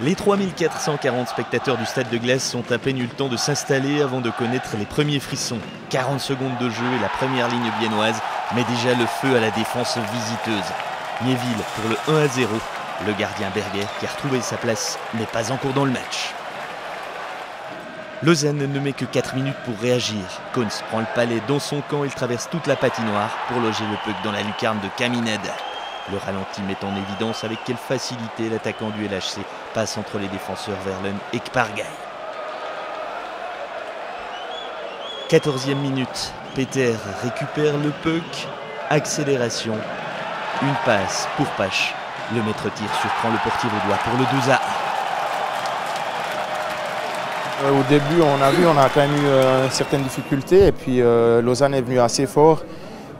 Les 3440 spectateurs du Stade de Glace ont à peine eu le temps de s'installer avant de connaître les premiers frissons. 40 secondes de jeu et la première ligne biennoise met déjà le feu à la défense visiteuse. Miéville pour le 1-0. Le gardien Berger, qui a retrouvé sa place, n'est pas encore dans le match. Lausanne ne met que 4 minutes pour réagir. Coones prend le palais dans son camp, il traverse toute la patinoire pour loger le puck dans la lucarne de Caminada. Le ralenti met en évidence avec quelle facilité l'attaquant du LHC passe entre les défenseurs Verlen et Kpargaï. 14e minute, Peter récupère le puck, accélération, une passe pour Pache. Le maître-tir surprend le portier vaudois pour le 2-1. Au début, on a quand même eu certaines difficultés et puis Lausanne est venu assez fort.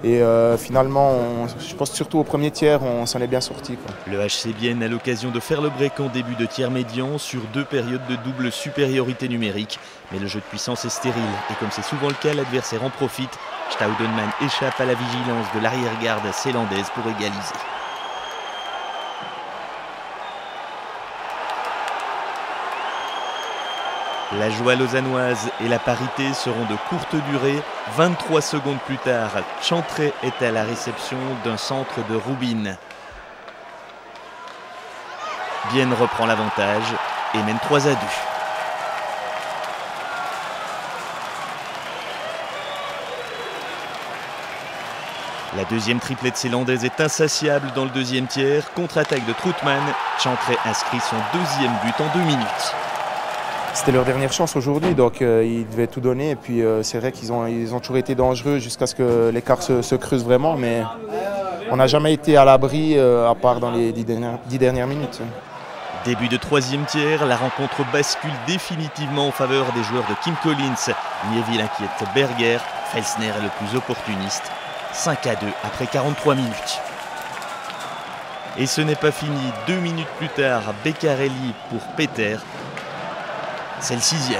Et finalement, je pense surtout au premier tiers, on s'en est bien sorti. Le HC Bienne a l'occasion de faire le break en début de tiers médian sur 2 périodes de double supériorité numérique. Mais le jeu de puissance est stérile et comme c'est souvent le cas, l'adversaire en profite. Staudenman échappe à la vigilance de l'arrière-garde zélandaise pour égaliser. La joie lausannoise et la parité seront de courte durée. 23 secondes plus tard, Chantrey est à la réception d'un centre de Rubin. Bienne reprend l'avantage et mène 3-2. La deuxième triplette zélandaise est insatiable dans le deuxième tiers. Contre-attaque de Troutman, Chantrey inscrit son deuxième but en 2 minutes. C'était leur dernière chance aujourd'hui, donc ils devaient tout donner. Et puis c'est vrai qu'ils ont toujours été dangereux jusqu'à ce que l'écart se creuse vraiment. Mais on n'a jamais été à l'abri, à part dans les 10 dernières minutes. Début de 3e tiers, la rencontre bascule définitivement en faveur des joueurs de Kim Collins. Miéville inquiète Berger, Felsner est le plus opportuniste. 5-2 après 43 minutes. Et ce n'est pas fini, 2 minutes plus tard, Beccarelli pour Peter. C'est le 6e.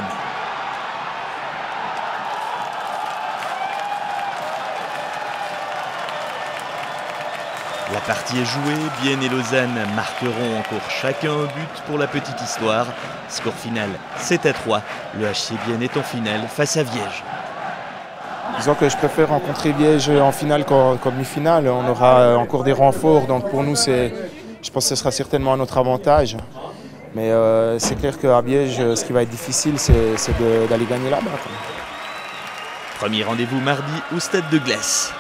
La partie est jouée, Bienne et Lausanne marqueront encore chacun un but pour la petite histoire. Score final 7-3, le HC Bienne est en finale face à Viège. Disons que je préfère rencontrer Viège en finale qu'en demi-finale. On aura encore des renforts, donc pour nous, je pense que ce sera certainement à notre avantage. Mais c'est clair qu'à Biège, ce qui va être difficile, c'est d'aller gagner là-bas. Premier rendez-vous mardi au Stade de Glace.